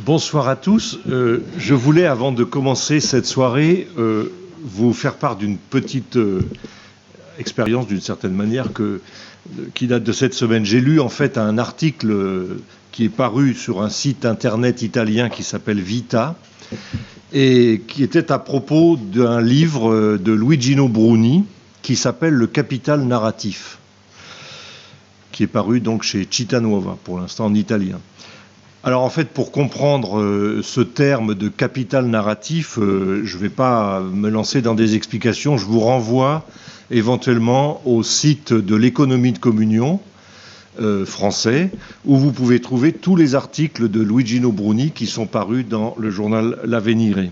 Bonsoir à tous. Je voulais, avant de commencer cette soirée, vous faire part d'une petite expérience, d'une certaine manière, qui date de cette semaine. J'ai lu en fait un article qui est paru sur un site internet italien qui s'appelle Vita, et qui était à propos d'un livre de Luigino Bruni qui s'appelle Le Capital narratif, qui est paru donc chez Città Nuova, pour l'instant en italien. Alors en fait, pour comprendre ce terme de capital narratif, je ne vais pas me lancer dans des explications, je vous renvoie éventuellement au site de l'économie de communion français, où vous pouvez trouver tous les articles de Luigino Bruni qui sont parus dans le journal L'Avvenire.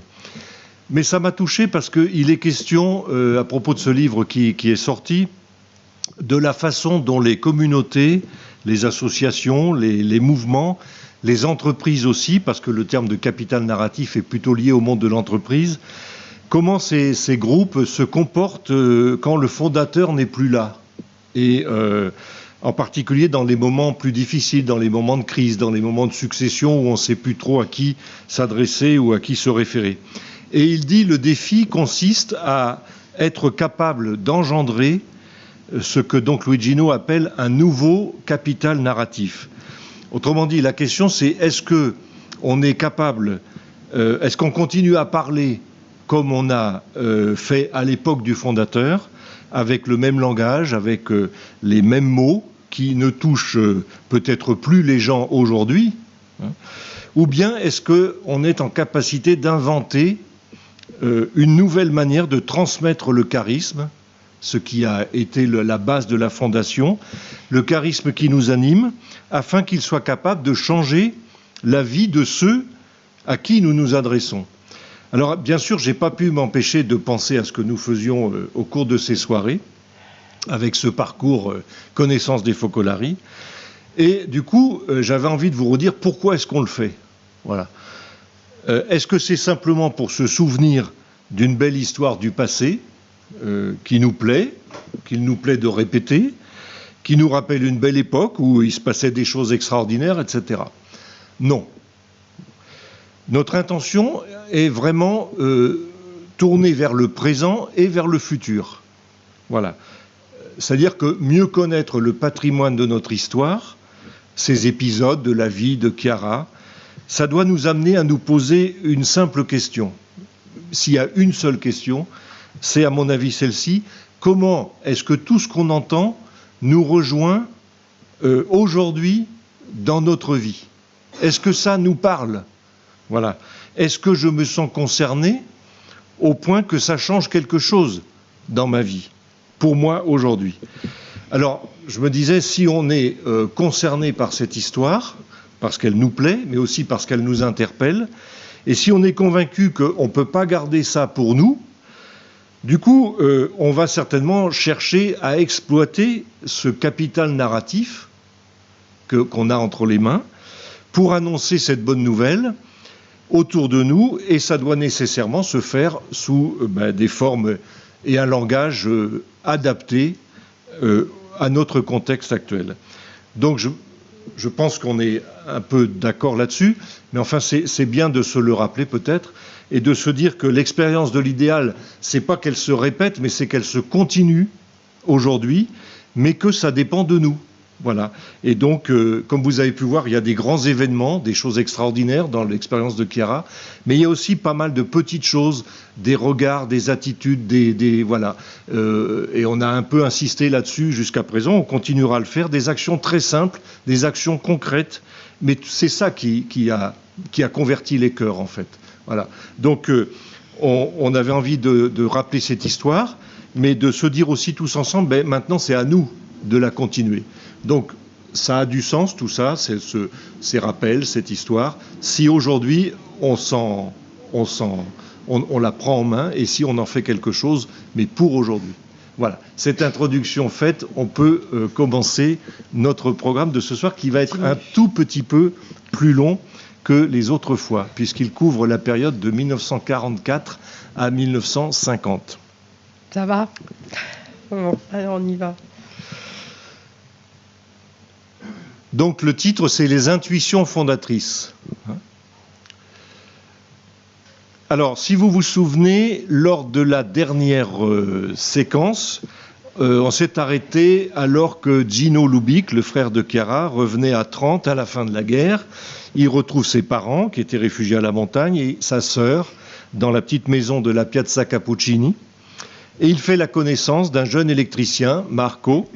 Mais ça m'a touché parce qu'il est question, à propos de ce livre qui est sorti, de la façon dont les communautés, les associations, les mouvements, les entreprises aussi, parce que le terme de capital narratif est plutôt lié au monde de l'entreprise, comment ces groupes se comportent quand le fondateur n'est plus là. Et en particulier dans les moments plus difficiles, dans les moments de crise, dans les moments de succession où on ne sait plus trop à qui s'adresser ou à qui se référer. Et il dit le défi consiste à être capable d'engendrer ce que donc Luigino appelle un nouveau capital narratif. Autrement dit, la question c'est est-ce qu'on est capable, est-ce qu'on continue à parler comme on a fait à l'époque du fondateur, avec le même langage, avec les mêmes mots qui ne touchent peut-être plus les gens aujourd'hui, hein, ou bien est-ce qu'on est en capacité d'inventer une nouvelle manière de transmettre le charisme, ce qui a été la base de la fondation, le charisme qui nous anime, afin qu'il soit capable de changer la vie de ceux à qui nous nous adressons. Alors, bien sûr, je n'ai pas pu m'empêcher de penser à ce que nous faisions au cours de ces soirées, avec ce parcours connaissance des focolari. Et du coup, j'avais envie de vous redire pourquoi est-ce qu'on le fait. Voilà. Est-ce que c'est simplement pour se souvenir d'une belle histoire du passé, qui nous plaît, qu'il nous plaît de répéter, qui nous rappelle une belle époque où il se passait des choses extraordinaires, etc. Non. Notre intention est vraiment tournée vers le présent et vers le futur. Voilà. C'est-à-dire que mieux connaître le patrimoine de notre histoire, ces épisodes de la vie de Chiara, ça doit nous amener à nous poser une simple question. S'il y a une seule question, c'est à mon avis celle-ci, comment est-ce que tout ce qu'on entend nous rejoint aujourd'hui dans notre vie? Est-ce que ça nous parle? Voilà. Est-ce que je me sens concerné au point que ça change quelque chose dans ma vie, pour moi aujourd'hui? Alors, je me disais, si on est concerné par cette histoire, parce qu'elle nous plaît, mais aussi parce qu'elle nous interpelle, et si on est convaincu qu'on ne peut pas garder ça pour nous, du coup, on va certainement chercher à exploiter ce capital narratif qu'on a entre les mains pour annoncer cette bonne nouvelle autour de nous, et ça doit nécessairement se faire sous des formes et un langage adapté à notre contexte actuel. Donc je pense qu'on est un peu d'accord là-dessus, mais enfin c'est bien de se le rappeler peut-être, et de se dire que l'expérience de l'idéal, c'est pas qu'elle se répète, mais c'est qu'elle se continue aujourd'hui, mais que ça dépend de nous. Voilà. Et donc, comme vous avez pu voir, il y a des grands événements, des choses extraordinaires dans l'expérience de Chiara, mais il y a aussi pas mal de petites choses, des regards, des attitudes, voilà. Et on a un peu insisté là-dessus jusqu'à présent, on continuera à le faire, des actions très simples, des actions concrètes, mais c'est ça qui a converti les cœurs, en fait. Voilà. Donc, on avait envie de rappeler cette histoire, mais de se dire aussi tous ensemble, maintenant c'est à nous de la continuer. Donc, ça a du sens, tout ça, ces rappels, cette histoire, si aujourd'hui on la prend en main et si on en fait quelque chose, mais pour aujourd'hui. Voilà. Cette introduction faite, on peut commencer notre programme de ce soir qui va être un tout petit peu plus long que les autres fois, puisqu'il couvre la période de 1944 à 1950. Ça va? Bon, allez, on y va. Donc le titre, c'est Les intuitions fondatrices. Alors, si vous vous souvenez, lors de la dernière séquence, on s'est arrêté alors que Gino Lubic, le frère de Chiara, revenait à Trente à la fin de la guerre. Il retrouve ses parents qui étaient réfugiés à la montagne et sa sœur dans la petite maison de la Piazza Cappuccini. Et il fait la connaissance d'un jeune électricien, Marco,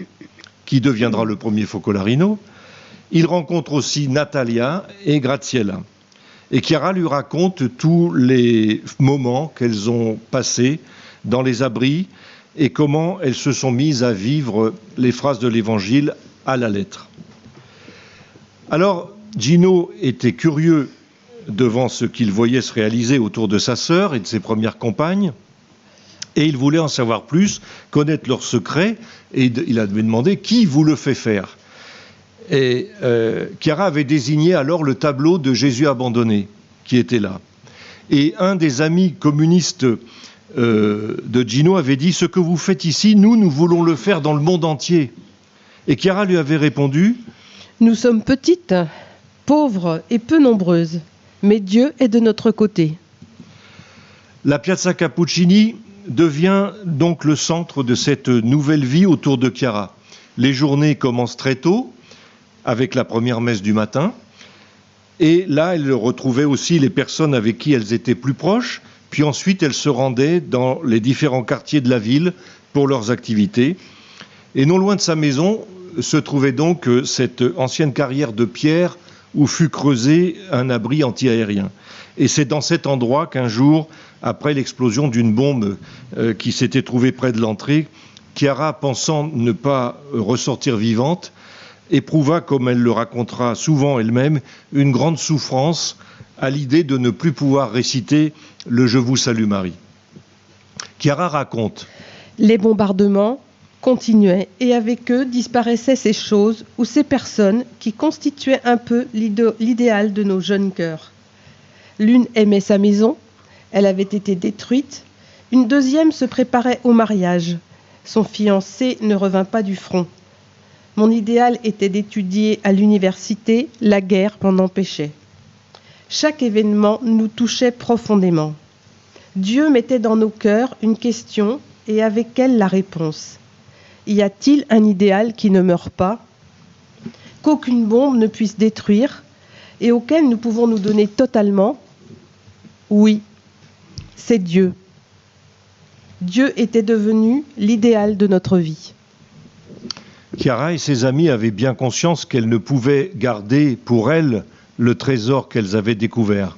qui deviendra le premier Focolarino. Il rencontre aussi Natalia et Graziella. Et Chiara lui raconte tous les moments qu'elles ont passés dans les abris et comment elles se sont mises à vivre les phrases de l'Évangile à la lettre. Alors, Gino était curieux devant ce qu'il voyait se réaliser autour de sa sœur et de ses premières compagnes, et il voulait en savoir plus, connaître leurs secrets, et il avait demandé qui vous le fait faire. Et Chiara avait désigné alors le tableau de Jésus abandonné, qui était là. Et un des amis communistes de Gino avait dit « Ce que vous faites ici, nous voulons le faire dans le monde entier. » Et Chiara lui avait répondu « Nous sommes petites, pauvres et peu nombreuses, mais Dieu est de notre côté. » La Piazza Cappuccini devient donc le centre de cette nouvelle vie autour de Chiara. Les journées commencent très tôt, avec la première messe du matin. Et là, elle retrouvait aussi les personnes avec qui elles étaient plus proches. Puis ensuite, elle se rendait dans les différents quartiers de la ville pour leurs activités. Et non loin de sa maison se trouvait donc cette ancienne carrière de pierre où fut creusé un abri antiaérien. Et c'est dans cet endroit qu'un jour, après l'explosion d'une bombe qui s'était trouvée près de l'entrée, Chiara, pensant ne pas ressortir vivante, éprouva, comme elle le racontera souvent elle-même, une grande souffrance à l'idée de ne plus pouvoir réciter le « Je vous salue Marie ». Chiara raconte « Les bombardements continuaient et avec eux disparaissaient ces choses ou ces personnes qui constituaient un peu l'idéal de nos jeunes cœurs. L'une aimait sa maison, elle avait été détruite. Une deuxième se préparait au mariage. Son fiancé ne revint pas du front. Mon idéal était d'étudier à l'université, la guerre m'en empêchait. Chaque événement nous touchait profondément. Dieu mettait dans nos cœurs une question et avec elle la réponse. Y a-t-il un idéal qui ne meurt pas, qu'aucune bombe ne puisse détruire et auquel nous pouvons nous donner totalement? Oui, c'est Dieu. Dieu était devenu l'idéal de notre vie. Chiara et ses amis avaient bien conscience qu'elles ne pouvaient garder pour elles le trésor qu'elles avaient découvert.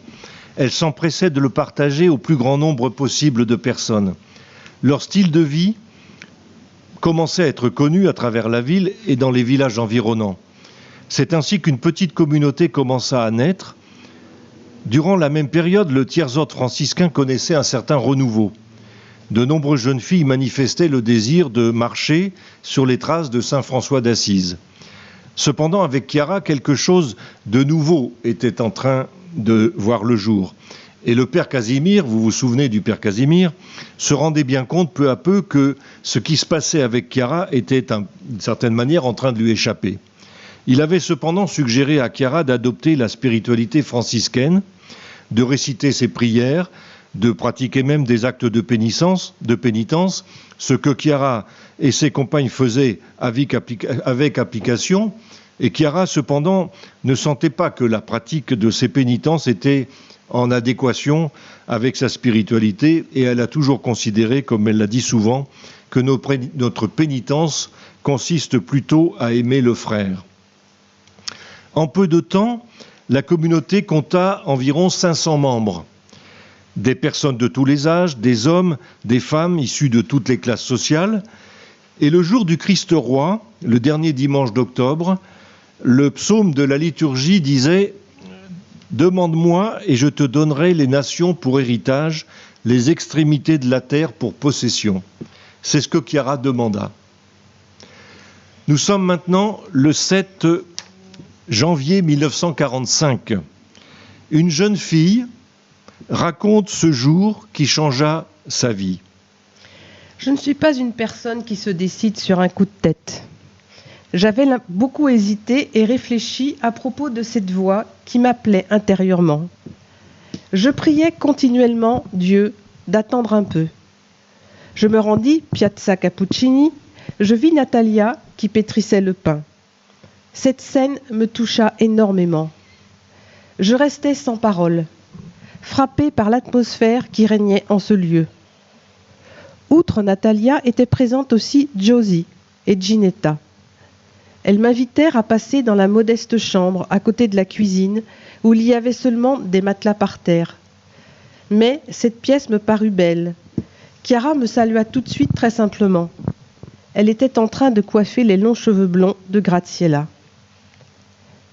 Elles s'empressaient de le partager au plus grand nombre possible de personnes. Leur style de vie commençait à être connu à travers la ville et dans les villages environnants. C'est ainsi qu'une petite communauté commença à naître. Durant la même période, le tiers-ordre franciscain connaissait un certain renouveau. De nombreuses jeunes filles manifestaient le désir de marcher sur les traces de saint François d'Assise. Cependant, avec Chiara, quelque chose de nouveau était en train de voir le jour. Et le père Casimir, vous vous souvenez du père Casimir, se rendait bien compte peu à peu que ce qui se passait avec Chiara était d'une certaine manière en train de lui échapper. Il avait cependant suggéré à Chiara d'adopter la spiritualité franciscaine, de réciter ses prières, de pratiquer même des actes de pénitence, ce que Chiara et ses compagnes faisaient avec application. Et Chiara, cependant, ne sentait pas que la pratique de ces pénitences était en adéquation avec sa spiritualité, et elle a toujours considéré, comme elle l'a dit souvent, que notre pénitence consiste plutôt à aimer le frère. En peu de temps, la communauté compta environ 500 membres. Des personnes de tous les âges, des hommes, des femmes issus de toutes les classes sociales. Et le jour du Christ roi, le dernier dimanche d'octobre, le psaume de la liturgie disait « Demande-moi et je te donnerai les nations pour héritage, les extrémités de la terre pour possession. » C'est ce que Chiara demanda. Nous sommes maintenant le 7 janvier 1945. Une jeune fille raconte ce jour qui changea sa vie. Je ne suis pas une personne qui se décide sur un coup de tête. J'avais beaucoup hésité et réfléchi à propos de cette voix qui m'appelait intérieurement. Je priais continuellement Dieu d'attendre un peu. Je me rendis Piazza Cappuccini, je vis Natalia qui pétrissait le pain. Cette scène me toucha énormément. Je restais sans parole, frappée par l'atmosphère qui régnait en ce lieu. Outre Natalia étaient présentes aussi Josie et Ginetta. Elles m'invitèrent à passer dans la modeste chambre à côté de la cuisine où il y avait seulement des matelas par terre. Mais cette pièce me parut belle. Chiara me salua tout de suite très simplement. Elle était en train de coiffer les longs cheveux blonds de Graziella.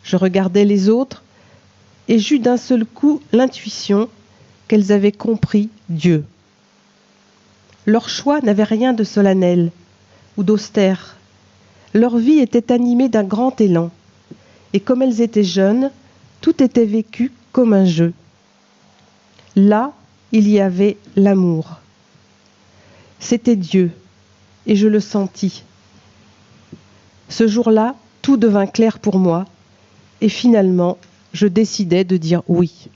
Je regardais les autres et j'eus d'un seul coup l'intuition qu'elles avaient compris Dieu. Leur choix n'avait rien de solennel ou d'austère. Leur vie était animée d'un grand élan. Et comme elles étaient jeunes, tout était vécu comme un jeu. Là, il y avait l'amour. C'était Dieu, et je le sentis. Ce jour-là, tout devint clair pour moi, et finalement, je décidai de dire oui.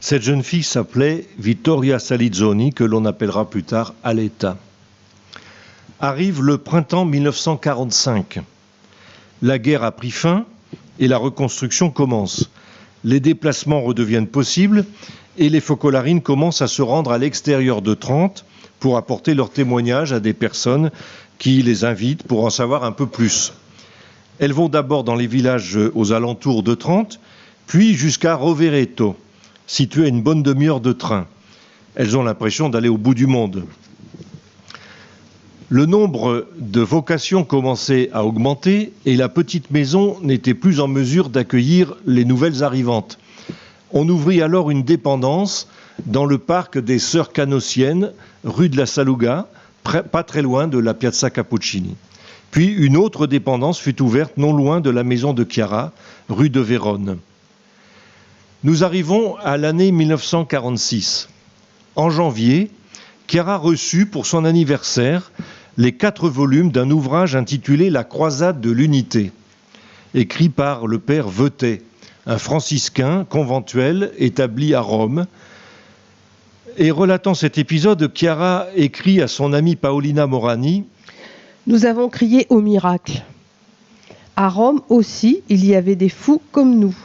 Cette jeune fille s'appelait Vittoria Salizzoni, que l'on appellera plus tard Aletta. Arrive le printemps 1945. La guerre a pris fin et la reconstruction commence. Les déplacements redeviennent possibles et les focolarines commencent à se rendre à l'extérieur de Trente pour apporter leur témoignage à des personnes qui les invitent pour en savoir un peu plus. Elles vont d'abord dans les villages aux alentours de Trente, puis jusqu'à Rovereto, situé à une bonne demi-heure de train. Elles ont l'impression d'aller au bout du monde. Le nombre de vocations commençait à augmenter et la petite maison n'était plus en mesure d'accueillir les nouvelles arrivantes. On ouvrit alors une dépendance dans le parc des Sœurs Canossiennes, rue de la Saluga, pas très loin de la Piazza Cappuccini. Puis une autre dépendance fut ouverte non loin de la maison de Chiara, rue de Vérone. Nous arrivons à l'année 1946. En janvier, Chiara reçut pour son anniversaire les 4 volumes d'un ouvrage intitulé « La croisade de l'unité », écrit par le père Vetet, un franciscain conventuel établi à Rome. Et relatant cet épisode, Chiara écrit à son amie Paolina Morani « Nous avons crié au miracle. À Rome aussi, il y avait des fous comme nous.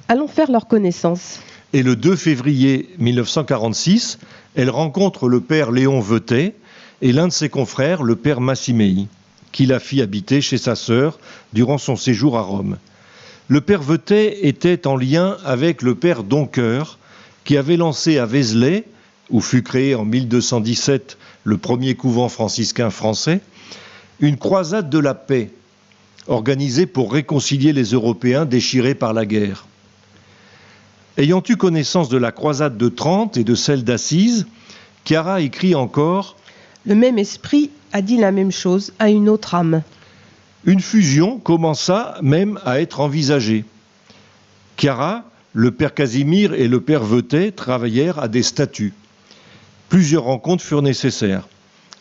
Allons faire leur connaissance. » Et le 2 février 1946, elle rencontre le père Léon Vetet et l'un de ses confrères, le père Massimei, qui la fit habiter chez sa sœur durant son séjour à Rome. Le père Vetet était en lien avec le père Doncoeur, qui avait lancé à Vézelay, où fut créé en 1217 le premier couvent franciscain français, une croisade de la paix, organisée pour réconcilier les Européens déchirés par la guerre. Ayant eu connaissance de la croisade de Trente et de celle d'Assise, Chiara écrit encore « Le même esprit a dit la même chose à une autre âme. » Une fusion commença même à être envisagée. Chiara, le père Casimir et le père Vetet travaillèrent à des statuts. Plusieurs rencontres furent nécessaires.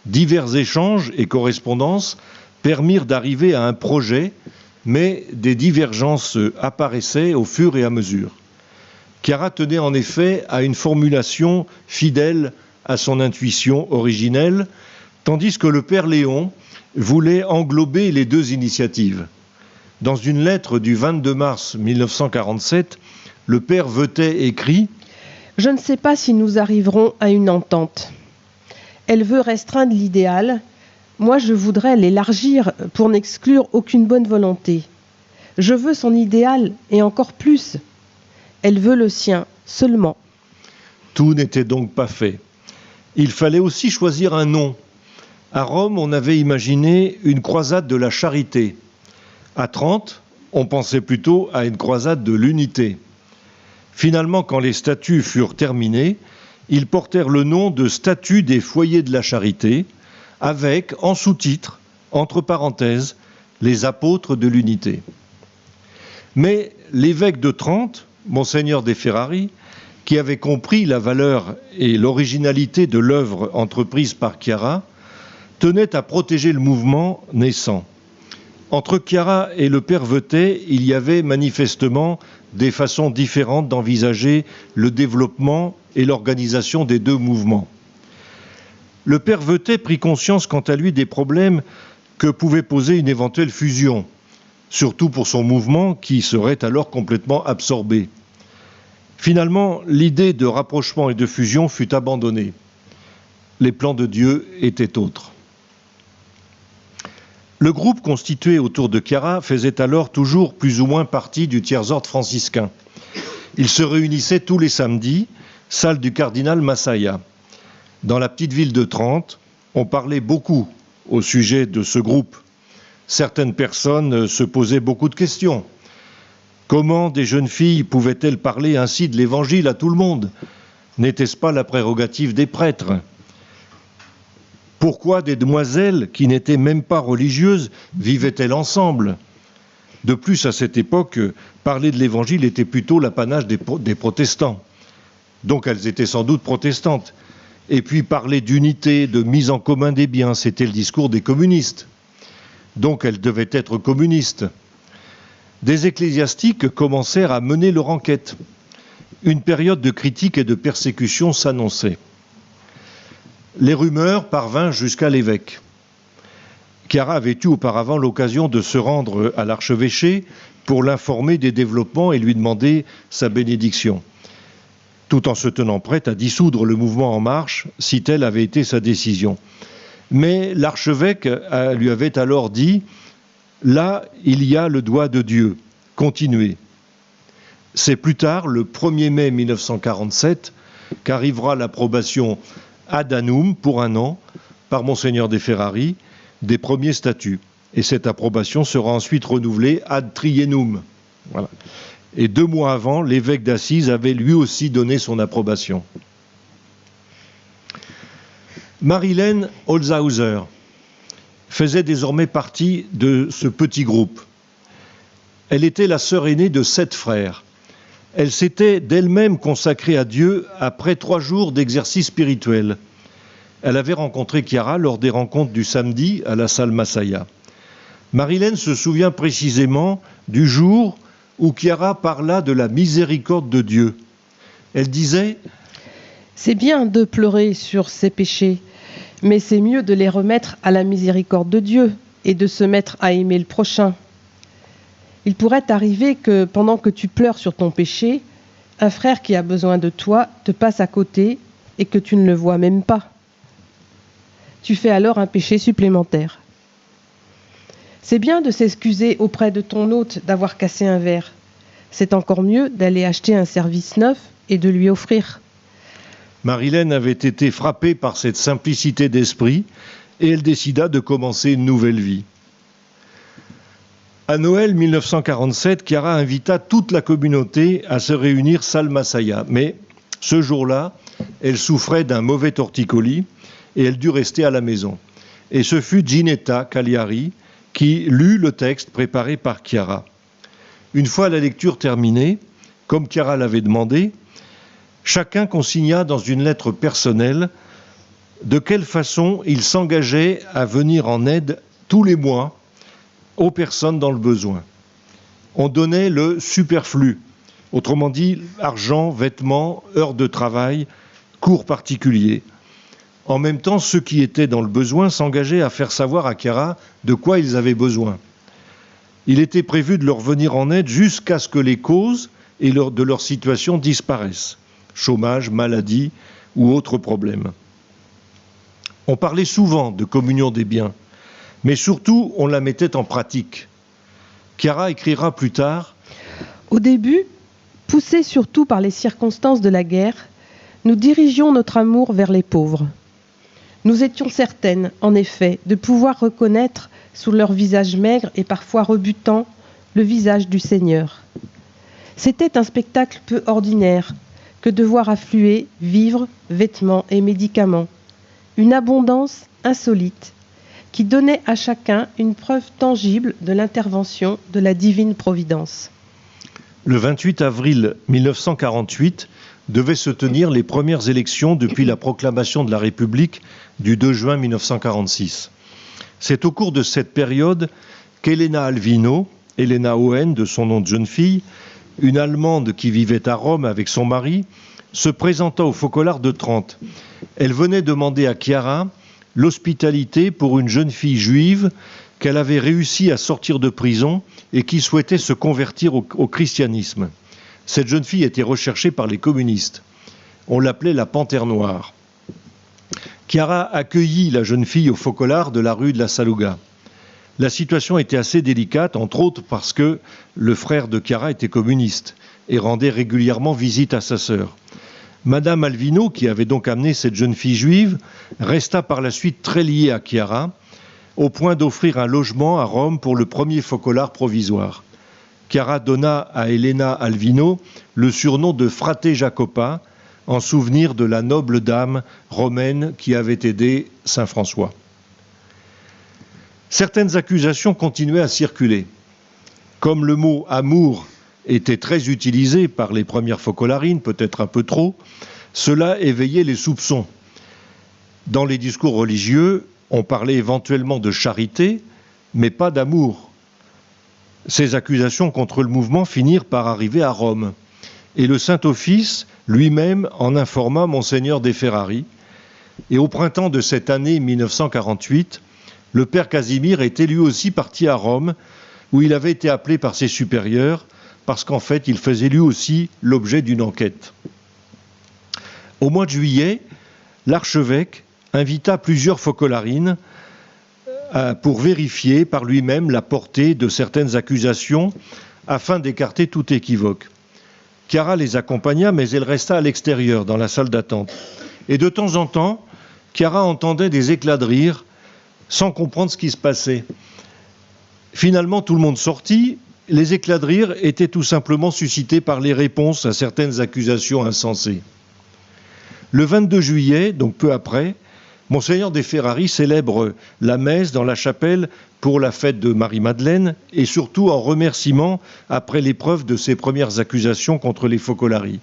Divers échanges et correspondances permirent d'arriver à un projet, mais des divergences apparaissaient au fur et à mesure. Chiara tenait en effet à une formulation fidèle à son intuition originelle, tandis que le père Léon voulait englober les deux initiatives. Dans une lettre du 22 mars 1947, le père Vetet écrit « Je ne sais pas si nous arriverons à une entente. Elle veut restreindre l'idéal. Moi, je voudrais l'élargir pour n'exclure aucune bonne volonté. Je veux son idéal et encore plus. Elle veut le sien seulement. » Tout n'était donc pas fait. Il fallait aussi choisir un nom. À Rome, on avait imaginé une croisade de la charité. À Trente, on pensait plutôt à une croisade de l'unité. Finalement, quand les statuts furent terminés, ils portèrent le nom de Statut des foyers de la charité, avec, en sous-titre, entre parenthèses, les apôtres de l'unité. Mais l'évêque de Trente, Monseigneur de Ferrari, qui avait compris la valeur et l'originalité de l'œuvre entreprise par Chiara, tenait à protéger le mouvement naissant. Entre Chiara et le père Vetet, il y avait manifestement des façons différentes d'envisager le développement et l'organisation des deux mouvements. Le père Veutet prit conscience quant à lui des problèmes que pouvait poser une éventuelle fusion, surtout pour son mouvement qui serait alors complètement absorbé. Finalement, l'idée de rapprochement et de fusion fut abandonnée. Les plans de Dieu étaient autres. Le groupe constitué autour de Chiara faisait alors toujours plus ou moins partie du tiers-ordre franciscain. Il se réunissait tous les samedis, salle du cardinal Massaia. Dans la petite ville de Trente, on parlait beaucoup au sujet de ce groupe. Certaines personnes se posaient beaucoup de questions. Comment des jeunes filles pouvaient-elles parler ainsi de l'Évangile à tout le monde? N'était-ce pas la prérogative des prêtres? Pourquoi des demoiselles qui n'étaient même pas religieuses vivaient-elles ensemble? De plus, à cette époque, parler de l'Évangile était plutôt l'apanage des protestants. Donc elles étaient sans doute protestantes. Et puis parler d'unité, de mise en commun des biens, c'était le discours des communistes. Donc elles devaient être communistes. Des ecclésiastiques commencèrent à mener leur enquête. Une période de critique et de persécution s'annonçait. Les rumeurs parvinrent jusqu'à l'évêque. Chiara avait eu auparavant l'occasion de se rendre à l'archevêché pour l'informer des développements et lui demander sa bénédiction, tout en se tenant prête à dissoudre le mouvement En Marche si telle avait été sa décision. Mais l'archevêque lui avait alors dit « Là, il y a le doigt de Dieu, continuez ». C'est plus tard, le 1er mai 1947, qu'arrivera l'approbation ad annum, pour un an, par Monseigneur De Ferrari, des premiers statuts. Et cette approbation sera ensuite renouvelée ad triennum. Voilà. Et 2 mois avant, l'évêque d'Assise avait lui aussi donné son approbation. Marilène Holzhauser faisait désormais partie de ce petit groupe. Elle était la sœur aînée de 7 frères. Elle s'était d'elle-même consacrée à Dieu après 3 jours d'exercice spirituel. Elle avait rencontré Chiara lors des rencontres du samedi à la salle Massaia. Marilène se souvient précisément du jour où Chiara parla de la miséricorde de Dieu. Elle disait « C'est bien de pleurer sur ses péchés, mais c'est mieux de les remettre à la miséricorde de Dieu et de se mettre à aimer le prochain. Il pourrait arriver que pendant que tu pleures sur ton péché, un frère qui a besoin de toi te passe à côté et que tu ne le vois même pas. Tu fais alors un péché supplémentaire. C'est bien de s'excuser auprès de ton hôte d'avoir cassé un verre. C'est encore mieux d'aller acheter un service neuf et de lui offrir. » Marilène avait été frappée par cette simplicité d'esprit et elle décida de commencer une nouvelle vie. À Noël 1947, Chiara invita toute la communauté à se réunir salle Massaia. Mais ce jour-là, elle souffrait d'un mauvais torticolis et elle dut rester à la maison. Et ce fut Ginetta Cagliari qui lut le texte préparé par Chiara. Une fois la lecture terminée, comme Chiara l'avait demandé, chacun consigna dans une lettre personnelle de quelle façon il s'engageait à venir en aide tous les mois aux personnes dans le besoin. On donnait le superflu, autrement dit argent, vêtements, heures de travail, cours particuliers. En même temps, ceux qui étaient dans le besoin s'engageaient à faire savoir à Chiara de quoi ils avaient besoin. Il était prévu de leur venir en aide jusqu'à ce que les causes de leur situation disparaissent, chômage, maladie ou autres problèmes. On parlait souvent de communion des biens, mais surtout, on la mettait en pratique. Chiara écrira plus tard « Au début, poussés surtout par les circonstances de la guerre, nous dirigions notre amour vers les pauvres. Nous étions certaines, en effet, de pouvoir reconnaître sous leur visage maigre et parfois rebutant le visage du Seigneur. C'était un spectacle peu ordinaire que de voir affluer vivres, vêtements et médicaments, une abondance insolite qui donnait à chacun une preuve tangible de l'intervention de la divine providence. » Le 28 avril 1948 devaient se tenir les premières élections depuis la proclamation de la République du 2 juin 1946. C'est au cours de cette période qu'Elena Alvino, Elena Owen de son nom de jeune fille, une Allemande qui vivait à Rome avec son mari, se présenta au Focolare de Trente. Elle venait demander à Chiara l'hospitalité pour une jeune fille juive qu'elle avait réussi à sortir de prison et qui souhaitait se convertir au christianisme. Cette jeune fille était recherchée par les communistes. On l'appelait la Panthère Noire. Chiara accueillit la jeune fille au Focolare de la rue de la Saluga. La situation était assez délicate, entre autres parce que le frère de Chiara était communiste et rendait régulièrement visite à sa sœur. Madame Alvino, qui avait donc amené cette jeune fille juive, resta par la suite très liée à Chiara, au point d'offrir un logement à Rome pour le premier Focolare provisoire. Chiara donna à Elena Alvino le surnom de Frate Jacopa, en souvenir de la noble dame romaine qui avait aidé saint François. Certaines accusations continuaient à circuler. Comme le mot « amour » était très utilisé par les premières focolarines, peut-être un peu trop, cela éveillait les soupçons. Dans les discours religieux, on parlait éventuellement de charité, mais pas d'amour. Ces accusations contre le mouvement finirent par arriver à Rome. Et le Saint-Office lui-même en informa Monseigneur De Ferrari. Et au printemps de cette année 1948, le père Casimir était lui aussi parti à Rome, où il avait été appelé par ses supérieurs, parce qu'en fait, il faisait lui aussi l'objet d'une enquête. Au mois de juillet, l'archevêque invita plusieurs focolarines pour vérifier par lui-même la portée de certaines accusations, afin d'écarter tout équivoque. Chiara les accompagna, mais elle resta à l'extérieur, dans la salle d'attente. Et de temps en temps, Chiara entendait des éclats de rire, sans comprendre ce qui se passait. Finalement, tout le monde sortit. Les éclats de rire étaient tout simplement suscités par les réponses à certaines accusations insensées. Le 22 juillet, donc peu après, Monseigneur De Ferrari célèbre la messe dans la chapelle pour la fête de Marie-Madeleine et surtout en remerciement après l'épreuve de ses premières accusations contre les Focolari.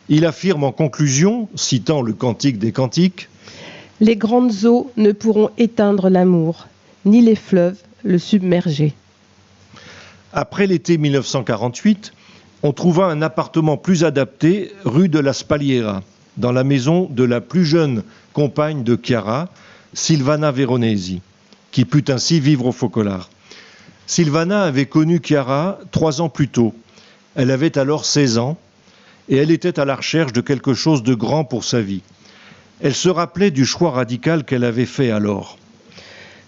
Il affirme en conclusion, citant le Cantique des Cantiques, « Les grandes eaux ne pourront éteindre l'amour, ni les fleuves le submerger. » Après l'été 1948, on trouva un appartement plus adapté rue de la Spaliera, dans la maison de la plus jeune compagne de Chiara, Silvana Veronesi, qui put ainsi vivre au Focolare. Silvana avait connu Chiara 3 ans plus tôt. Elle avait alors 16 ans et elle était à la recherche de quelque chose de grand pour sa vie. Elle se rappelait du choix radical qu'elle avait fait alors.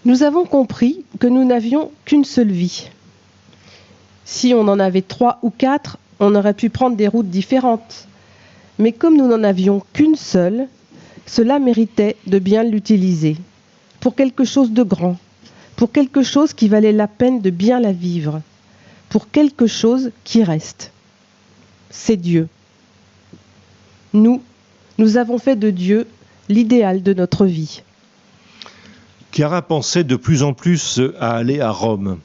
Nous avons compris que nous n'avions qu'une seule vie. Si on en avait 3 ou 4, on aurait pu prendre des routes différentes. Mais comme nous n'en avions qu'une seule, cela méritait de bien l'utiliser, pour quelque chose de grand, pour quelque chose qui valait la peine de bien la vivre, pour quelque chose qui reste. C'est Dieu. Nous avons fait de Dieu l'idéal de notre vie. Chiara pensait de plus en plus à aller à Rome.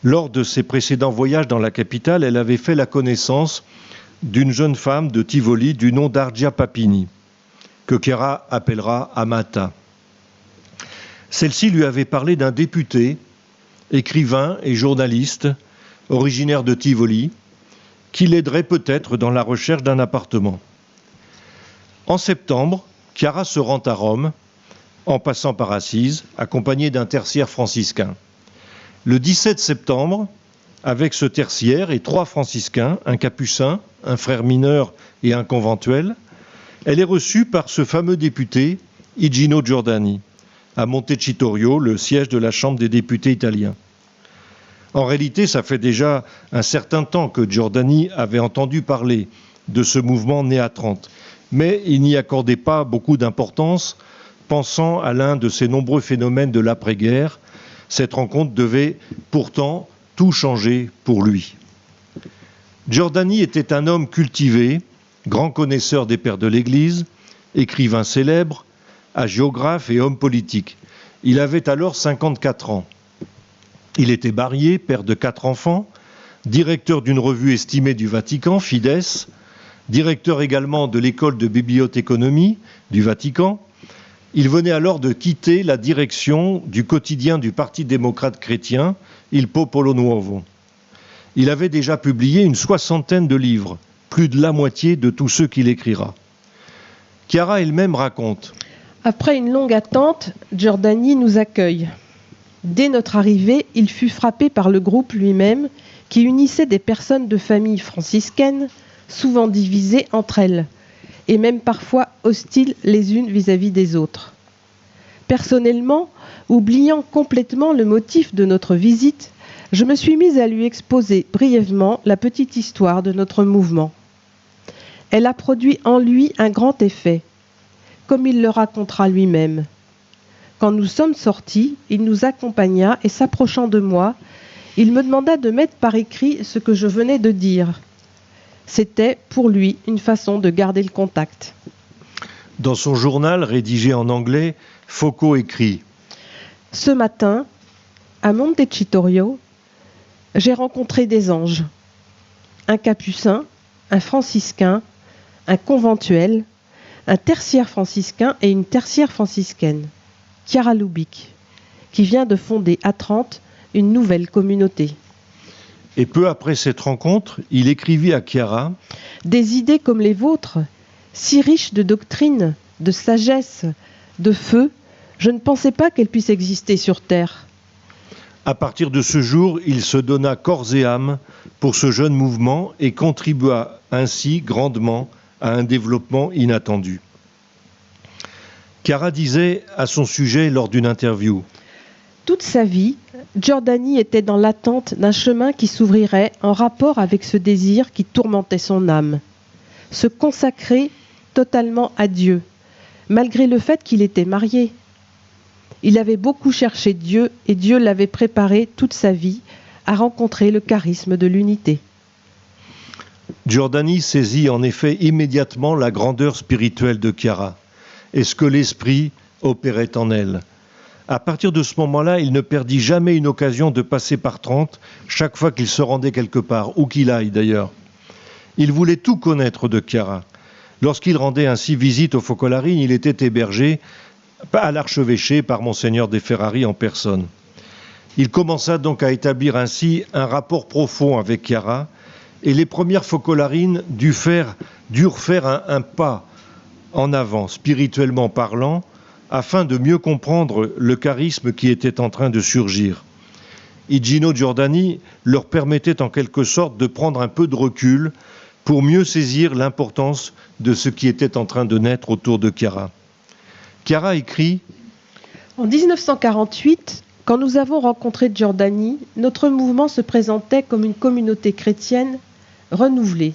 Lors de ses précédents voyages dans la capitale, elle avait fait la connaissance d'une jeune femme de Tivoli du nom d'Argia Papini, que Chiara appellera Amata. Celle-ci lui avait parlé d'un député, écrivain et journaliste, originaire de Tivoli, qui l'aiderait peut-être dans la recherche d'un appartement. En septembre, Chiara se rend à Rome, en passant par Assise, accompagnée d'un tertiaire franciscain. Le 17 septembre, avec ce tertiaire et 3 franciscains, un capucin, un frère mineur et un conventuel, elle est reçue par ce fameux député, Igino Giordani, à Montecitorio, le siège de la Chambre des députés italiens. En réalité, ça fait déjà un certain temps que Giordani avait entendu parler de ce mouvement né à Trente, mais il n'y accordait pas beaucoup d'importance, pensant à l'un de ces nombreux phénomènes de l'après-guerre. Cette rencontre devait pourtant tout changer pour lui. Giordani était un homme cultivé, grand connaisseur des pères de l'Église, écrivain célèbre, hagiographe et homme politique. Il avait alors 54 ans. Il était marié, père de 4 enfants, directeur d'une revue estimée du Vatican, Fides, directeur également de l'école de bibliothéconomie du Vatican. Il venait alors de quitter la direction du quotidien du Parti démocrate chrétien, Il Popolo Nuovo. Il avait déjà publié une 60aine de livres, plus de la moitié de tous ceux qu'il écrira. Chiara elle-même raconte: Après une longue attente, Giordani nous accueille. Dès notre arrivée, il fut frappé par le groupe lui-même qui unissait des personnes de famille franciscaines, souvent divisées entre elles, et même parfois hostiles les unes vis-à-vis des autres. Personnellement, oubliant complètement le motif de notre visite, je me suis mise à lui exposer brièvement la petite histoire de notre mouvement. Elle a produit en lui un grand effet, comme il le racontera lui-même. Quand nous sommes sortis, il nous accompagna et s'approchant de moi, il me demanda de mettre par écrit ce que je venais de dire. C'était pour lui une façon de garder le contact. Dans son journal rédigé en anglais, Focco écrit: Ce matin, à Montecitorio, j'ai rencontré des anges. Un capucin, un franciscain, un conventuel, un tertiaire franciscain et une tertiaire franciscaine, Chiara Lubick, qui vient de fonder à Trente une nouvelle communauté. Et peu après cette rencontre, il écrivit à Chiara: Des idées comme les vôtres, si riches de doctrine, de sagesse, de feu, je ne pensais pas qu'elles puissent exister sur Terre. À partir de ce jour, il se donna corps et âme pour ce jeune mouvement et contribua ainsi grandement à un développement inattendu. Chiara disait à son sujet lors d'une interview: Toute sa vie, Giordani était dans l'attente d'un chemin qui s'ouvrirait en rapport avec ce désir qui tourmentait son âme. Se consacrer totalement à Dieu, malgré le fait qu'il était marié. Il avait beaucoup cherché Dieu et Dieu l'avait préparé toute sa vie à rencontrer le charisme de l'unité. Giordani saisit en effet immédiatement la grandeur spirituelle de Chiara et ce que l'esprit opérait en elle. À partir de ce moment-là, il ne perdit jamais une occasion de passer par Trente chaque fois qu'il se rendait quelque part, où qu'il aille d'ailleurs. Il voulait tout connaître de Chiara. Lorsqu'il rendait ainsi visite aux Focolarines, il était hébergé à l'archevêché par Monseigneur de Ferrari en personne. Il commença donc à établir ainsi un rapport profond avec Chiara, et les premières Focolarines durent faire un pas en avant, spirituellement parlant, afin de mieux comprendre le charisme qui était en train de surgir. Igino Giordani leur permettait en quelque sorte de prendre un peu de recul pour mieux saisir l'importance de ce qui était en train de naître autour de Chiara. Chiara écrit: En 1948, quand nous avons rencontré Giordani, notre mouvement se présentait comme une communauté chrétienne renouvelée.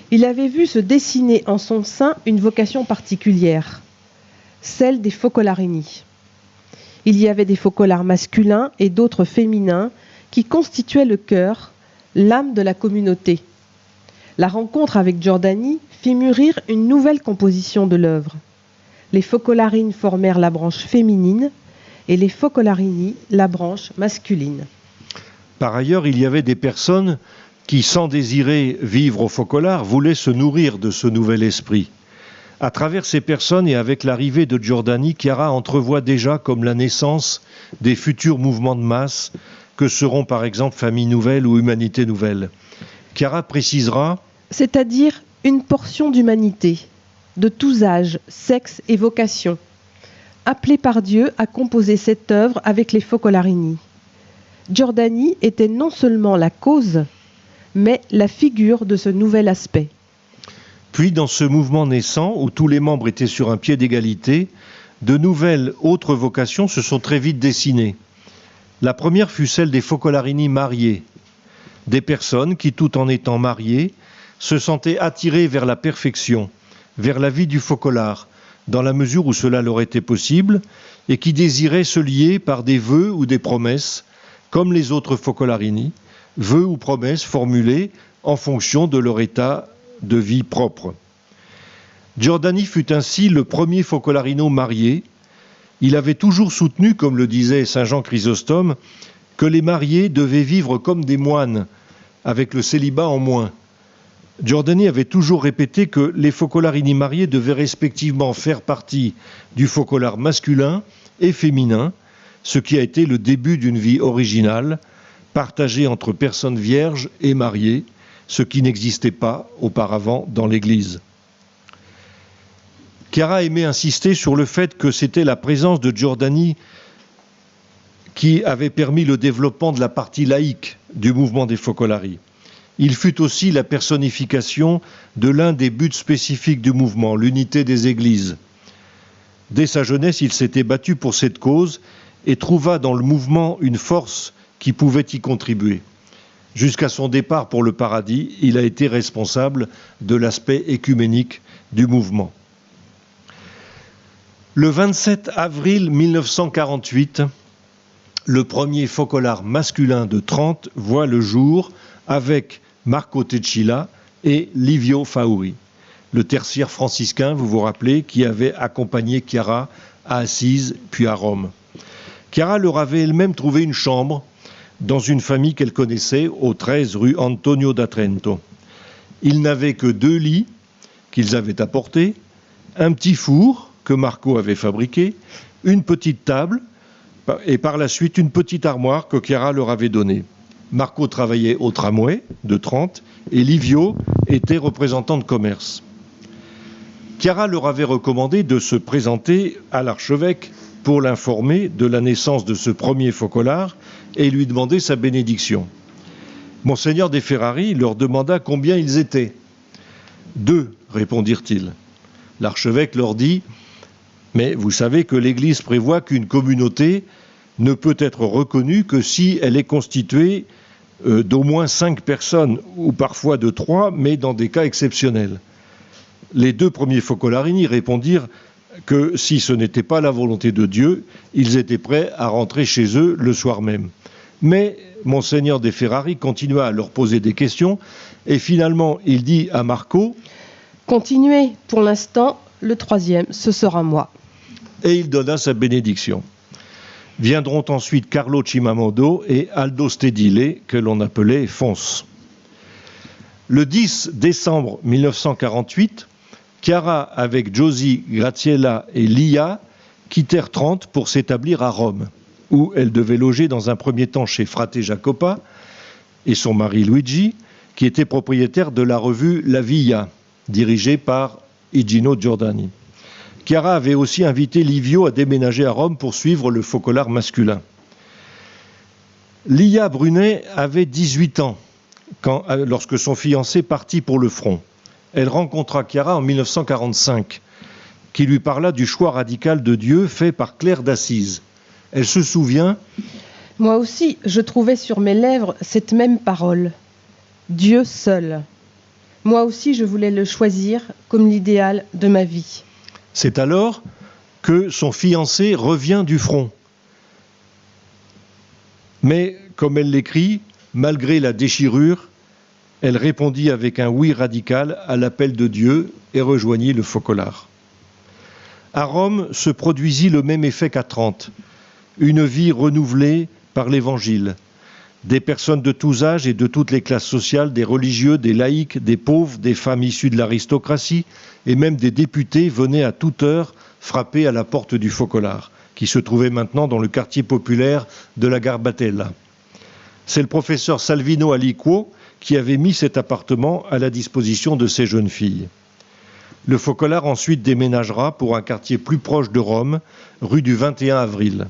Il avait vu se dessiner en son sein une vocation particulière, celle des Focolarini. Il y avait des focolars masculins et d'autres féminins qui constituaient le cœur, l'âme de la communauté. La rencontre avec Giordani fit mûrir une nouvelle composition de l'œuvre. Les Focolarines formèrent la branche féminine et les Focolarini la branche masculine. Par ailleurs, il y avait des personnes qui, sans désirer vivre au Focolare, voulaient se nourrir de ce nouvel esprit. À travers ces personnes et avec l'arrivée de Giordani, Chiara entrevoit déjà comme la naissance des futurs mouvements de masse que seront par exemple Famille Nouvelle ou Humanité Nouvelle. Chiara précisera: c'est-à-dire une portion d'humanité, de tous âges, sexes et vocations, appelée par Dieu à composer cette œuvre avec les Focolarini. Giordani était non seulement la cause, mais la figure de ce nouvel aspect. Puis, dans ce mouvement naissant, où tous les membres étaient sur un pied d'égalité, de nouvelles autres vocations se sont très vite dessinées. La première fut celle des Focolarini mariés, des personnes qui, tout en étant mariées, se sentaient attirées vers la perfection, vers la vie du Focolare, dans la mesure où cela leur était possible, et qui désiraient se lier par des vœux ou des promesses, comme les autres Focolarini, vœux ou promesses formulés en fonction de leur état de vie propre. Giordani fut ainsi le premier Focolarino marié. Il avait toujours soutenu, comme le disait saint Jean Chrysostome, que les mariés devaient vivre comme des moines, avec le célibat en moins. Giordani avait toujours répété que les Focolarini mariés devaient respectivement faire partie du Focolare masculin et féminin, ce qui a été le début d'une vie originale, partagé entre personnes vierges et mariées, ce qui n'existait pas auparavant dans l'Église. Chiara aimait insister sur le fait que c'était la présence de Giordani qui avait permis le développement de la partie laïque du mouvement des Focolari. Il fut aussi la personnification de l'un des buts spécifiques du mouvement, l'unité des églises. Dès sa jeunesse, il s'était battu pour cette cause et trouva dans le mouvement une force qui pouvait y contribuer. Jusqu'à son départ pour le paradis, il a été responsable de l'aspect écuménique du mouvement. Le 27 avril 1948, le premier focolare masculin de Trente voit le jour avec Marco Tecilla et Livio Fauri, le tertiaire franciscain, vous vous rappelez, qui avait accompagné Chiara à Assise puis à Rome. Chiara leur avait elle-même trouvé une chambre dans une famille qu'elle connaissait au 13 rue Antonio da Trento. Ils n'avaient que 2 lits qu'ils avaient apportés, un petit four que Marco avait fabriqué, une petite table et par la suite une petite armoire que Chiara leur avait donnée. Marco travaillait au tramway de Trente et Livio était représentant de commerce. Chiara leur avait recommandé de se présenter à l'archevêque pour l'informer de la naissance de ce premier focolare et lui demander sa bénédiction. Monseigneur de Ferrari leur demanda combien ils étaient. 2, répondirent-ils. L'archevêque leur dit « Mais vous savez que l'Église prévoit qu'une communauté ne peut être reconnue que si elle est constituée d'au moins 5 personnes, ou parfois de 3, mais dans des cas exceptionnels. » Les 2 premiers focolarini répondirent que si ce n'était pas la volonté de Dieu, ils étaient prêts à rentrer chez eux le soir même. Mais Monseigneur de Ferrari continua à leur poser des questions et finalement il dit à Marco « Continuez, pour l'instant, le 3e, ce sera moi. » Et il donna sa bénédiction. Viendront ensuite Carlo Cimamodo et Aldo Stedile, que l'on appelait Fons. Le 10 décembre 1948, Chiara, avec Josie, Graziella et Lia, quittèrent Trente pour s'établir à Rome, où elle devait loger dans un premier temps chez Frate Jacopa et son mari Luigi, qui était propriétaire de la revue La Via, dirigée par Igino Giordani. Chiara avait aussi invité Livio à déménager à Rome pour suivre le focolare masculin. Lia Brunet avait 18 ans lorsque son fiancé partit pour le front. Elle rencontra Chiara en 1945, qui lui parla du choix radical de Dieu fait par Claire d'Assise. Elle se souvient « Moi aussi, je trouvais sur mes lèvres cette même parole. Dieu seul. Moi aussi, je voulais le choisir comme l'idéal de ma vie. » C'est alors que son fiancé revient du front. Mais, comme elle l'écrit, malgré la déchirure, elle répondit avec un oui radical à l'appel de Dieu et rejoignit le focolare. À Rome se produisit le même effet qu'à Trente, une vie renouvelée par l'Évangile. Des personnes de tous âges et de toutes les classes sociales, des religieux, des laïcs, des pauvres, des femmes issues de l'aristocratie et même des députés venaient à toute heure frapper à la porte du focolare, qui se trouvait maintenant dans le quartier populaire de la Garbatella. C'est le professeur Salvino Aliquo qui avait mis cet appartement à la disposition de ces jeunes filles. Le focolare ensuite déménagera pour un quartier plus proche de Rome, rue du 21 avril.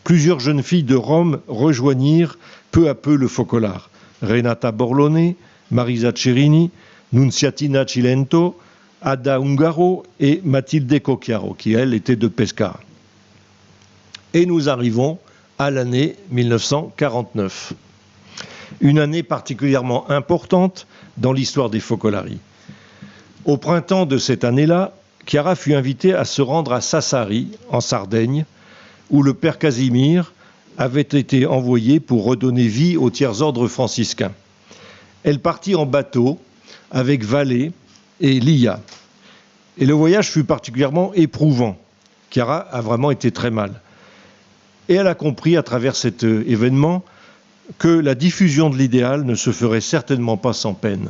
Plusieurs jeunes filles de Rome rejoignirent peu à peu le focolare. Renata Borlone, Marisa Cerini, Nunziatina Cilento, Ada Ungaro et Matilde Cocchiaro, qui elle était de Pescara. Et nous arrivons à l'année 1949. Une année particulièrement importante dans l'histoire des focolari. Au printemps de cette année-là, Chiara fut invitée à se rendre à Sassari, en Sardaigne, où le père Casimir avait été envoyé pour redonner vie aux tiers-ordres franciscains. Elle partit en bateau avec Vallée et Lia. Et le voyage fut particulièrement éprouvant. Chiara a vraiment été très mal. Et elle a compris à travers cet événement que la diffusion de l'idéal ne se ferait certainement pas sans peine.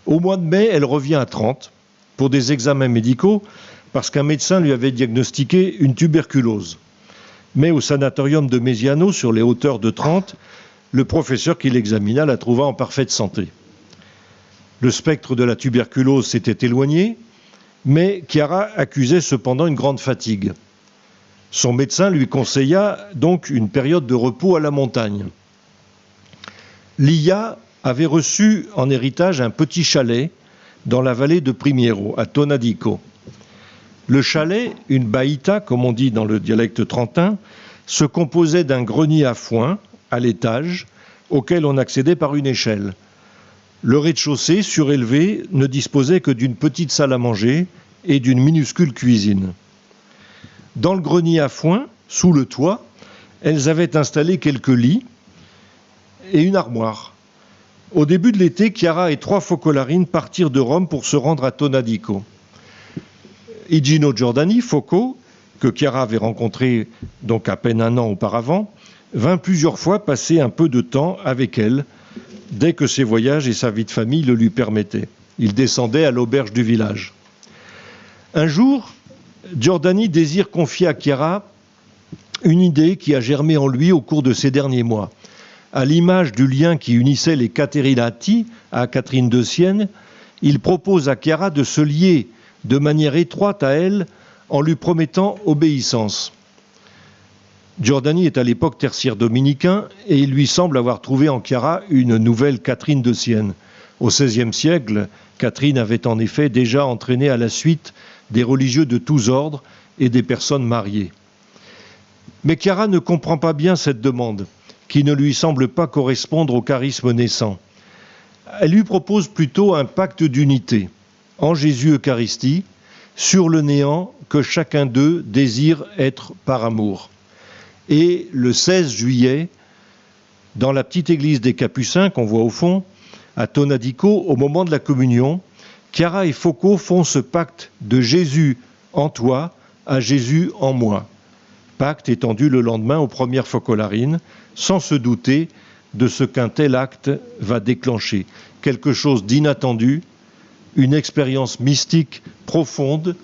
Au mois de mai, elle revient à Trente pour des examens médicaux parce qu'un médecin lui avait diagnostiqué une tuberculose. Mais au sanatorium de Mesiano, sur les hauteurs de Trente, Le professeur qui l'examina la trouva en parfaite santé. Le spectre de la tuberculose s'était éloigné, mais Chiara accusait cependant une grande fatigue. Son médecin lui conseilla donc une période de repos à la montagne. Lia avait reçu en héritage un petit chalet dans la vallée de Primiero, à Tonadico. Le chalet, une baïta, comme on dit dans le dialecte trentin, se composait d'un grenier à foin, à l'étage, auquel on accédait par une échelle. Le rez-de-chaussée, surélevé, ne disposait que d'une petite salle à manger et d'une minuscule cuisine. Dans le grenier à foin, sous le toit, elles avaient installé quelques lits et une armoire. Au début de l'été, Chiara et 3 focolarines partirent de Rome pour se rendre à Tonadico. Higino Giordani, Foco, que Chiara avait rencontré donc à peine un an auparavant, vint plusieurs fois passer un peu de temps avec elle, dès que ses voyages et sa vie de famille le lui permettaient. Il descendait à l'auberge du village. Un jour, Giordani désire confier à Chiara une idée qui a germé en lui au cours de ces derniers mois. À l'image du lien qui unissait les Caterinati à Catherine de Sienne, il propose à Chiara de se lier de manière étroite à elle en lui promettant obéissance. Giordani est à l'époque tertiaire dominicain et il lui semble avoir trouvé en Chiara une nouvelle Catherine de Sienne. Au XVIe siècle, Catherine avait en effet déjà entraîné à la suite des religieux de tous ordres et des personnes mariées. Mais Chiara ne comprend pas bien cette demande, qui ne lui semble pas correspondre au charisme naissant. Elle lui propose plutôt un pacte d'unité, en Jésus-Eucharistie, sur le néant que chacun d'eux désire être par amour. Et le 16 juillet, dans la petite église des Capucins qu'on voit au fond, à Tonadico, au moment de la communion, Chiara et Foco font ce pacte de Jésus en toi à Jésus en moi. Pacte étendu le lendemain aux premières focolarines, sans se douter de ce qu'un tel acte va déclencher. Quelque chose d'inattendu, une expérience mystique profonde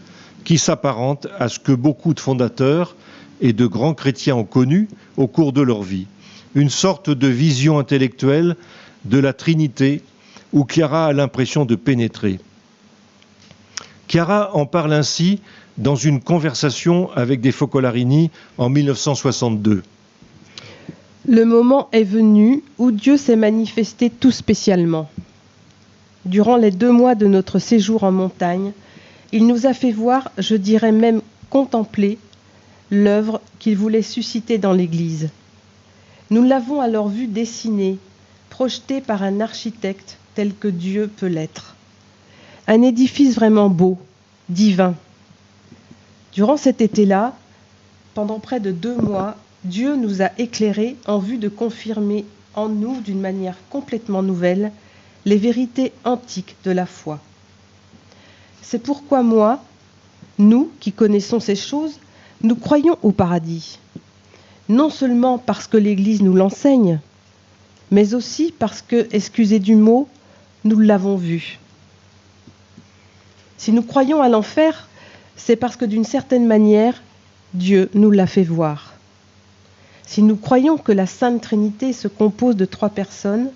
qui s'apparente à ce que beaucoup de fondateurs et de grands chrétiens ont connu au cours de leur vie. Une sorte de vision intellectuelle de la Trinité où Chiara a l'impression de pénétrer. Chiara en parle ainsi dans une conversation avec des Focolarini en 1962. Le moment est venu où Dieu s'est manifesté tout spécialement. Durant les 2 mois de notre séjour en montagne, il nous a fait voir, je dirais même contempler, l'œuvre qu'il voulait susciter dans l'Église. Nous l'avons alors vu dessinée, projetée par un architecte tel que Dieu peut l'être. Un édifice vraiment beau, divin. Durant cet été-là, pendant près de 2 mois, Dieu nous a éclairés en vue de confirmer en nous d'une manière complètement nouvelle les vérités antiques de la foi. C'est pourquoi nous qui connaissons ces choses, nous croyons au paradis. Non seulement parce que l'Église nous l'enseigne, mais aussi parce que, excusez du mot, nous l'avons vu. Si nous croyons à l'enfer, c'est parce que d'une certaine manière, Dieu nous l'a fait voir. Si nous croyons que la Sainte Trinité se compose de 3 personnes,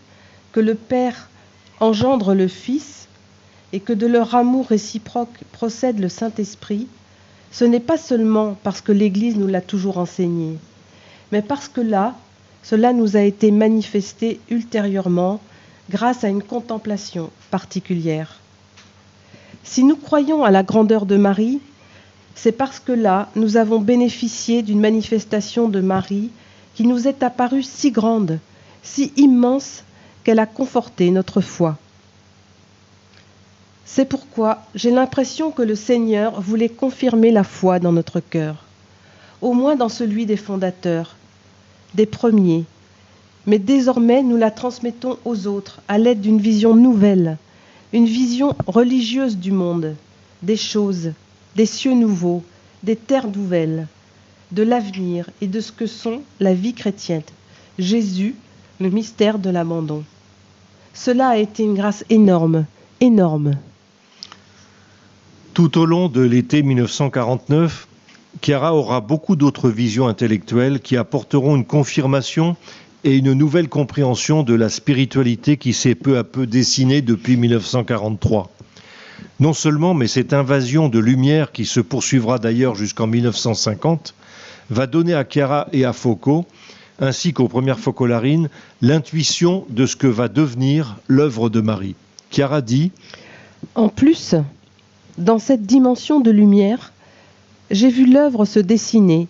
que le Père engendre le Fils et que de leur amour réciproque procède le Saint-Esprit, ce n'est pas seulement parce que l'Église nous l'a toujours enseigné, mais parce que cela nous a été manifesté ultérieurement grâce à une contemplation particulière. Si nous croyons à la grandeur de Marie, c'est parce que nous avons bénéficié d'une manifestation de Marie qui nous est apparue si grande, si immense, qu'elle a conforté notre foi. C'est pourquoi j'ai l'impression que le Seigneur voulait confirmer la foi dans notre cœur, au moins dans celui des fondateurs, des premiers. Mais désormais, nous la transmettons aux autres à l'aide d'une vision nouvelle, une vision religieuse du monde, des choses, des cieux nouveaux, des terres nouvelles, de l'avenir et de ce que sont la vie chrétienne. Jésus, le mystère de l'abandon. Cela a été une grâce énorme, énorme. Tout au long de l'été 1949, Chiara aura beaucoup d'autres visions intellectuelles qui apporteront une confirmation et une nouvelle compréhension de la spiritualité qui s'est peu à peu dessinée depuis 1943. Non seulement, mais cette invasion de lumière, qui se poursuivra d'ailleurs jusqu'en 1950, va donner à Chiara et à Foucault, ainsi qu'aux premières focolarines, l'intuition de ce que va devenir l'œuvre de Marie. Chiara dit « En plus, dans cette dimension de lumière, j'ai vu l'œuvre se dessiner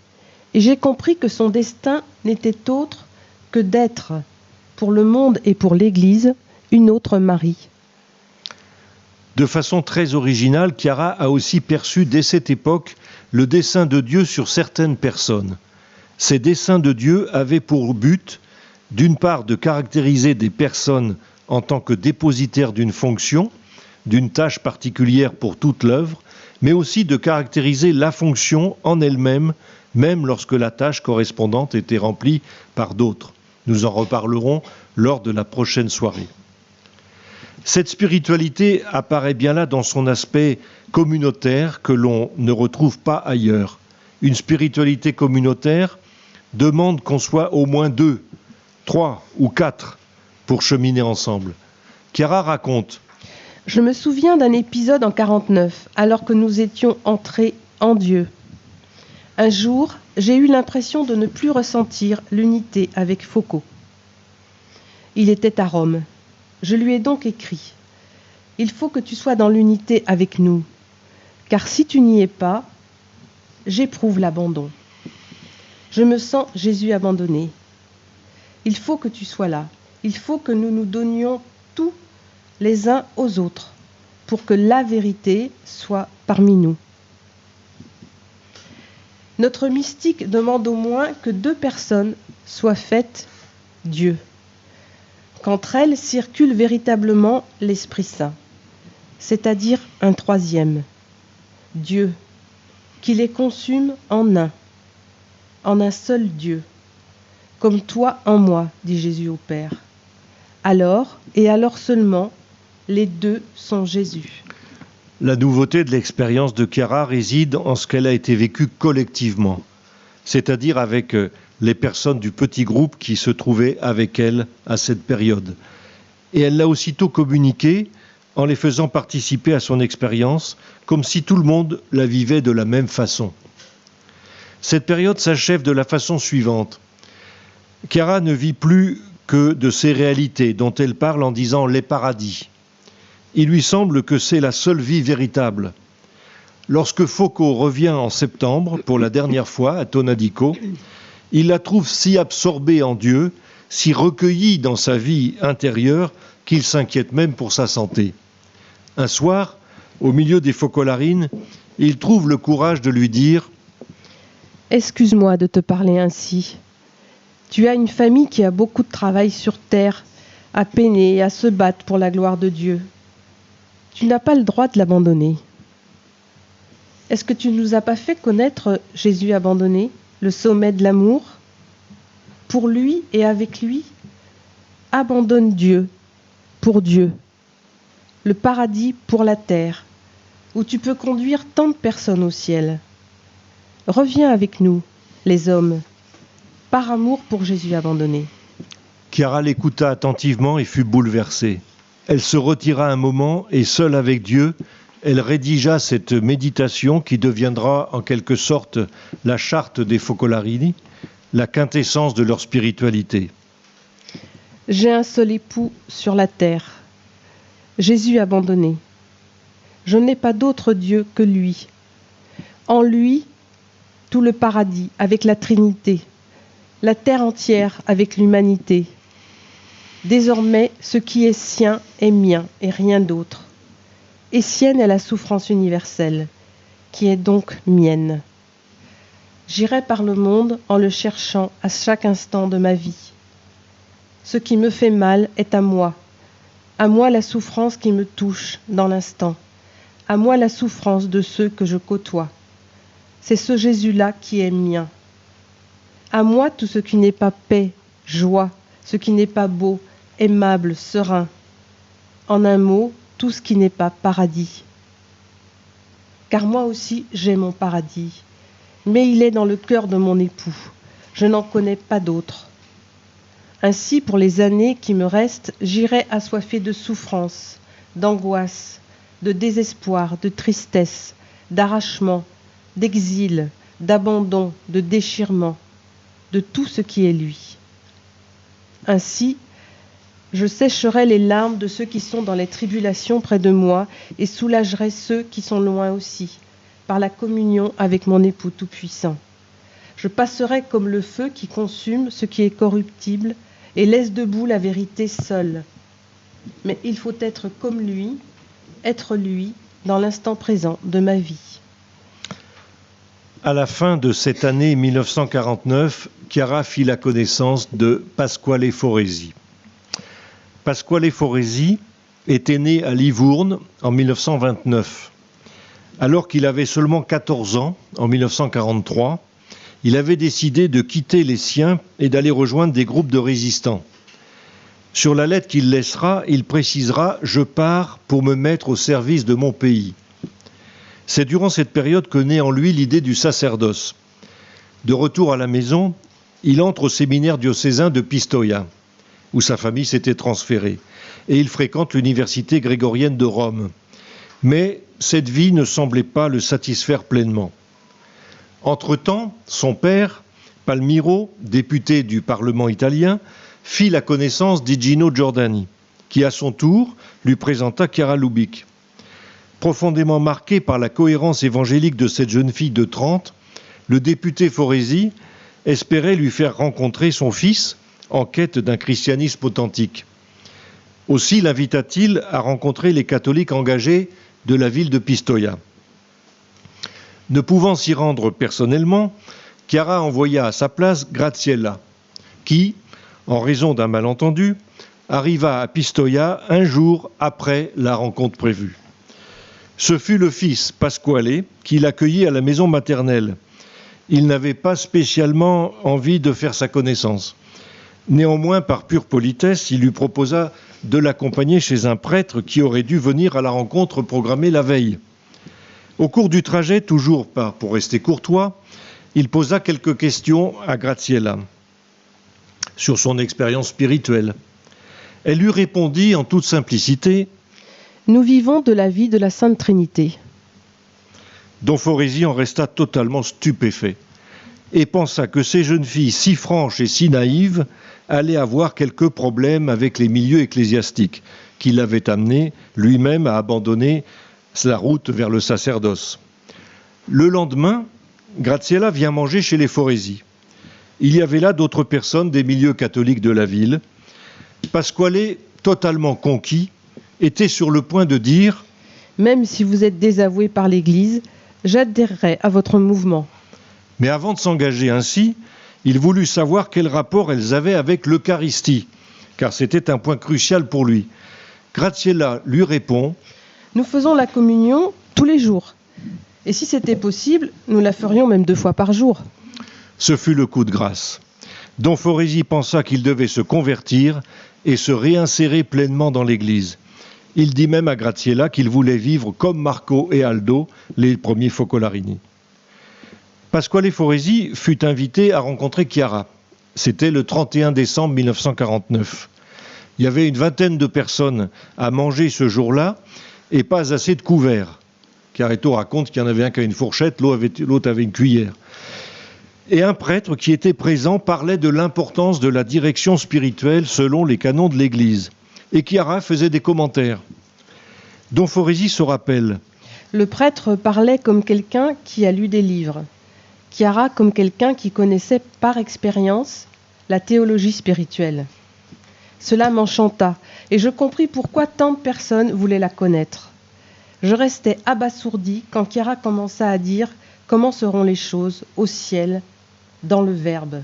et j'ai compris que son destin n'était autre que d'être, pour le monde et pour l'Église, une autre Marie. » De façon très originale, Chiara a aussi perçu dès cette époque le dessein de Dieu sur certaines personnes. Ces desseins de Dieu avaient pour but, d'une part, de caractériser des personnes en tant que dépositaires d'une fonction, d'une tâche particulière pour toute l'œuvre, mais aussi de caractériser la fonction en elle-même, même lorsque la tâche correspondante était remplie par d'autres. Nous en reparlerons lors de la prochaine soirée. Cette spiritualité apparaît bien là dans son aspect communautaire que l'on ne retrouve pas ailleurs. Une spiritualité communautaire demande qu'on soit au moins 2, 3 ou 4 pour cheminer ensemble. Chiara raconte: Je me souviens d'un épisode en 49, alors que nous étions entrés en Dieu. Un jour, j'ai eu l'impression de ne plus ressentir l'unité avec Foucault. Il était à Rome. Je lui ai donc écrit: il faut que tu sois dans l'unité avec nous, car si tu n'y es pas, j'éprouve l'abandon. Je me sens Jésus abandonné. Il faut que tu sois là. Il faut que nous nous donnions tout les uns aux autres pour que la vérité soit parmi nous. Notre mystique demande au moins que 2 personnes soient faites Dieu. Qu'entre elles circule véritablement l'Esprit Saint, c'est-à-dire un 3e, Dieu, qui les consume en un seul Dieu, comme toi en moi, dit Jésus au Père. Alors, et alors seulement, les 2 sont Jésus. La nouveauté de l'expérience de Chiara réside en ce qu'elle a été vécue collectivement, c'est-à-dire avec les personnes du petit groupe qui se trouvaient avec elle à cette période. Et elle l'a aussitôt communiqué en les faisant participer à son expérience, comme si tout le monde la vivait de la même façon. Cette période s'achève de la façon suivante. Chiara ne vit plus que de ces réalités dont elle parle en disant les paradis. Il lui semble que c'est la seule vie véritable. Lorsque Foucault revient en septembre pour la dernière fois à Tonadico, il la trouve si absorbée en Dieu, si recueillie dans sa vie intérieure, qu'il s'inquiète même pour sa santé. Un soir, au milieu des focolarines, il trouve le courage de lui dire « Excuse-moi de te parler ainsi. Tu as une famille qui a beaucoup de travail sur terre, à peiner et à se battre pour la gloire de Dieu. Tu n'as pas le droit de l'abandonner. Est-ce que tu ne nous as pas fait connaître Jésus abandonné, le sommet de l'amour? Pour lui et avec lui, abandonne Dieu pour Dieu, le paradis pour la terre, où tu peux conduire tant de personnes au ciel. Reviens avec nous, les hommes, par amour pour Jésus abandonné. » Chiara l'écouta attentivement et fut bouleversée. Elle se retira un moment et, seule avec Dieu, elle rédigea cette méditation qui deviendra en quelque sorte la charte des Focolarini, la quintessence de leur spiritualité. J'ai un seul époux sur la terre, Jésus abandonné. Je n'ai pas d'autre Dieu que lui. En lui, tout le paradis avec la Trinité, la terre entière avec l'humanité. Désormais, ce qui est sien est mien et rien d'autre. Et sienne est la souffrance universelle, qui est donc mienne. J'irai par le monde en le cherchant à chaque instant de ma vie. Ce qui me fait mal est à moi la souffrance qui me touche dans l'instant, à moi la souffrance de ceux que je côtoie. C'est ce Jésus-là qui est mien. À moi tout ce qui n'est pas paix, joie, ce qui n'est pas beau, aimable, serein. En un mot, tout ce qui n'est pas paradis. Car moi aussi j'ai mon paradis, mais il est dans le cœur de mon époux. Je n'en connais pas d'autre. Ainsi, pour les années qui me restent, j'irai assoiffé de souffrance, d'angoisse, de désespoir, de tristesse, d'arrachement, d'exil, d'abandon, de déchirement, de tout ce qui est lui. Ainsi, je sécherai les larmes de ceux qui sont dans les tribulations près de moi et soulagerai ceux qui sont loin aussi, par la communion avec mon époux tout-puissant. Je passerai comme le feu qui consume ce qui est corruptible et laisse debout la vérité seule. Mais il faut être comme lui, être lui, dans l'instant présent de ma vie. À la fin de cette année 1949, Chiara fit la connaissance de Pasquale Foresi. Pasquale Foresi était né à Livourne en 1929. Alors qu'il avait seulement 14 ans, en 1943, il avait décidé de quitter les siens et d'aller rejoindre des groupes de résistants. Sur la lettre qu'il laissera, il précisera « Je pars pour me mettre au service de mon pays ». C'est durant cette période que naît en lui l'idée du sacerdoce. De retour à la maison, il entre au séminaire diocésain de Pistoia, où sa famille s'était transférée, et il fréquente l'université grégorienne de Rome. Mais cette vie ne semblait pas le satisfaire pleinement. Entre-temps, son père, Palmiro, député du Parlement italien, fit la connaissance d'Igino Giordani, qui à son tour lui présenta Chiara Lubich. Profondément marqué par la cohérence évangélique de cette jeune fille de 30, le député Foresi espérait lui faire rencontrer son fils en quête d'un christianisme authentique. Aussi l'invita-t-il à rencontrer les catholiques engagés de la ville de Pistoia. Ne pouvant s'y rendre personnellement, Chiara envoya à sa place Graziella, qui, en raison d'un malentendu, arriva à Pistoia un jour après la rencontre prévue. Ce fut le fils, Pasquale, qui l'accueillit à la maison maternelle. Il n'avait pas spécialement envie de faire sa connaissance. Néanmoins, par pure politesse, il lui proposa de l'accompagner chez un prêtre qui aurait dû venir à la rencontre programmée la veille. Au cours du trajet, toujours pour rester courtois, il posa quelques questions à Graziella sur son expérience spirituelle. Elle lui répondit en toute simplicité « Nous vivons de la vie de la Sainte Trinité. » Don Foresi en resta totalement stupéfait et pensa que ces jeunes filles si franches et si naïves allaient avoir quelques problèmes avec les milieux ecclésiastiques qui l'avaient amené lui-même à abandonner la route vers le sacerdoce. Le lendemain, Graziella vient manger chez les Foresi. Il y avait là d'autres personnes des milieux catholiques de la ville. Pasquale, totalement conquis, était sur le point de dire « Même si vous êtes désavoué par l'Église, j'adhérerai à votre mouvement. » Mais avant de s'engager ainsi, il voulut savoir quel rapport elles avaient avec l'Eucharistie, car c'était un point crucial pour lui. Graziella lui répond « Nous faisons la communion tous les jours. Et si c'était possible, nous la ferions même 2 fois par jour. » Ce fut le coup de grâce. Don Foresi pensa qu'il devait se convertir et se réinsérer pleinement dans l'Église. Il dit même à Graziella qu'il voulait vivre comme Marco et Aldo, les premiers Focolarini. Pasquale Foresi fut invité à rencontrer Chiara. C'était le 31 décembre 1949. Il y avait une vingtaine de personnes à manger ce jour-là et pas assez de couverts. Caretto raconte qu'il y en avait un qui avait une fourchette, l'autre avait une cuillère. Et un prêtre qui était présent parlait de l'importance de la direction spirituelle selon les canons de l'Église. Et Chiara faisait des commentaires. Don Foresi se rappelle. Le prêtre parlait comme quelqu'un qui a lu des livres. Chiara comme quelqu'un qui connaissait par expérience la théologie spirituelle. Cela m'enchanta et je compris pourquoi tant de personnes voulaient la connaître. Je restais abasourdi quand Chiara commença à dire comment seront les choses au ciel, dans le Verbe.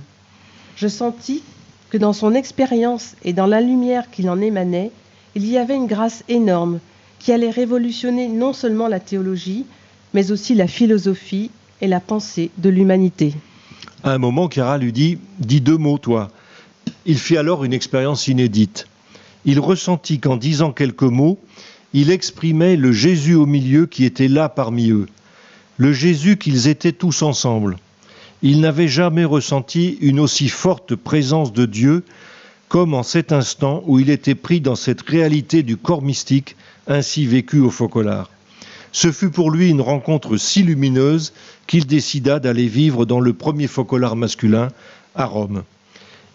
Je sentis que dans son expérience et dans la lumière qu'il en émanait, il y avait une grâce énorme qui allait révolutionner non seulement la théologie, mais aussi la philosophie et la pensée de l'humanité. À un moment, Chiara lui dit « Dis 2 mots, toi ». Il fit alors une expérience inédite. Il ressentit qu'en disant quelques mots, il exprimait le Jésus au milieu qui était là parmi eux, le Jésus qu'ils étaient tous ensemble. Il n'avait jamais ressenti une aussi forte présence de Dieu comme en cet instant où il était pris dans cette réalité du corps mystique, ainsi vécu au Focolare. Ce fut pour lui une rencontre si lumineuse qu'il décida d'aller vivre dans le premier Focolare masculin à Rome.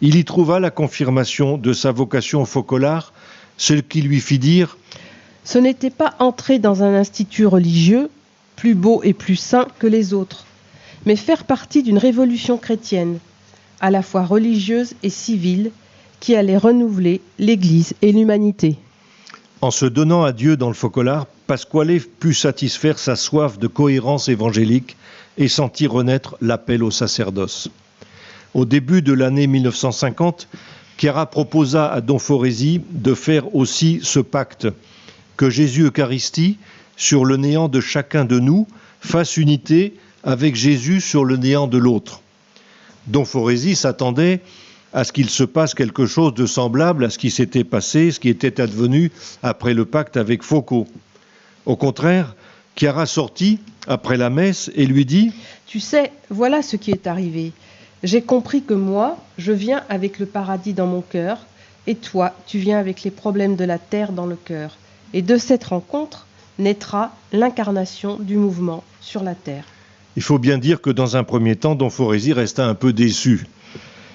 Il y trouva la confirmation de sa vocation au Focolare, ce qui lui fit dire « Ce n'était pas entrer dans un institut religieux, plus beau et plus saint que les autres, mais faire partie d'une révolution chrétienne, à la fois religieuse et civile, qui allait renouveler l'Église et l'humanité. » En se donnant à Dieu dans le Focolare, Pasquale put satisfaire sa soif de cohérence évangélique et sentir renaître l'appel au sacerdoce. Au début de l'année 1950, Chiara proposa à Don Foresi de faire aussi ce pacte, que Jésus-Eucharistie, sur le néant de chacun de nous, fasse unité avec Jésus sur le néant de l'autre. Don Foresi s'attendait à ce qu'il se passe quelque chose de semblable à ce qui s'était passé, ce qui était advenu après le pacte avec Foucault. Au contraire, Chiara sortit après la messe et lui dit « Tu sais, voilà ce qui est arrivé. J'ai compris que moi, je viens avec le paradis dans mon cœur, et toi, tu viens avec les problèmes de la terre dans le cœur. Et de cette rencontre naîtra l'incarnation du mouvement sur la terre. » Il faut bien dire que dans un premier temps, Don Foresi resta un peu déçu.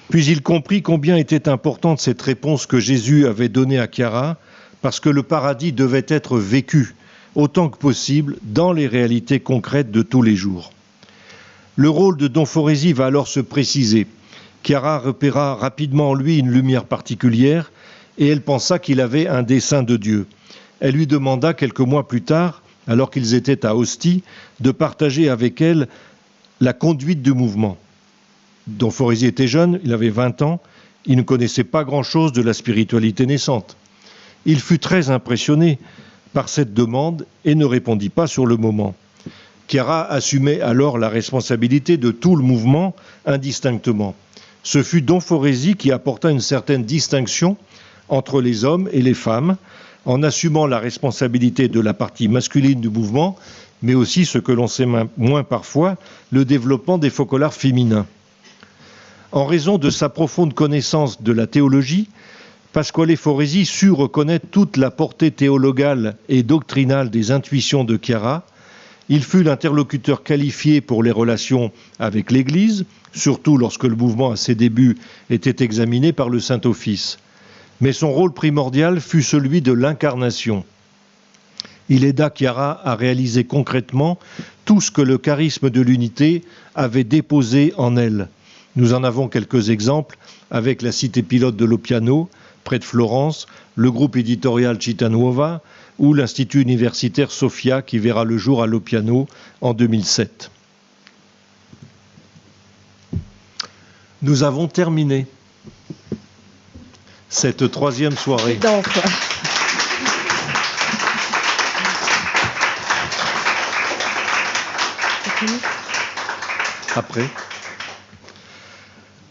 Puis il comprit combien était importante cette réponse que Jésus avait donnée à Chiara, parce que le paradis devait être vécu autant que possible dans les réalités concrètes de tous les jours. Le rôle de Don Foresi va alors se préciser. Chiara repéra rapidement en lui une lumière particulière et elle pensa qu'il avait un dessein de Dieu. Elle lui demanda quelques mois plus tard, alors qu'ils étaient à Ostie, de partager avec elle la conduite du mouvement. Don Foresi était jeune, il avait 20 ans, il ne connaissait pas grand-chose de la spiritualité naissante. Il fut très impressionné par cette demande et ne répondit pas sur le moment. Chiara assumait alors la responsabilité de tout le mouvement indistinctement. Ce fut Don Foresi qui apporta une certaine distinction entre les hommes et les femmes, en assumant la responsabilité de la partie masculine du mouvement, mais aussi, ce que l'on sait moins parfois, le développement des focolares féminins. En raison de sa profonde connaissance de la théologie, Pasquale Foresi sut reconnaître toute la portée théologale et doctrinale des intuitions de Chiara. Il fut l'interlocuteur qualifié pour les relations avec l'Église, surtout lorsque le mouvement à ses débuts était examiné par le Saint-Office. Mais son rôle primordial fut celui de l'incarnation. Il aida Chiara à réaliser concrètement tout ce que le charisme de l'unité avait déposé en elle. Nous en avons quelques exemples avec la cité pilote de Lopiano, près de Florence, le groupe éditorial Città Nuova ou l'Institut universitaire Sophia qui verra le jour à Lopiano en 2007. Nous avons terminé cette troisième soirée. Après.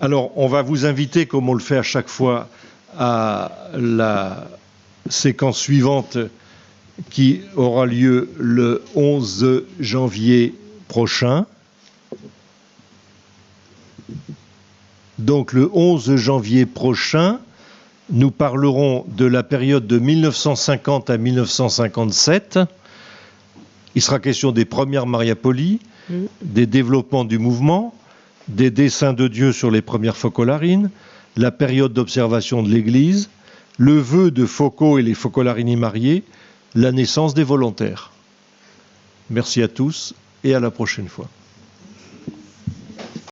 Alors, on va vous inviter, comme on le fait à chaque fois, à la séquence suivante qui aura lieu le 11 janvier prochain. Donc, le 11 janvier prochain, nous parlerons de la période de 1950 à 1957. Il sera question des premières Mariapolies, des développements du mouvement, des desseins de Dieu sur les premières focolarines, la période d'observation de l'Église, le vœu de Foucault et les focolarini mariés, la naissance des volontaires. Merci à tous et à la prochaine fois.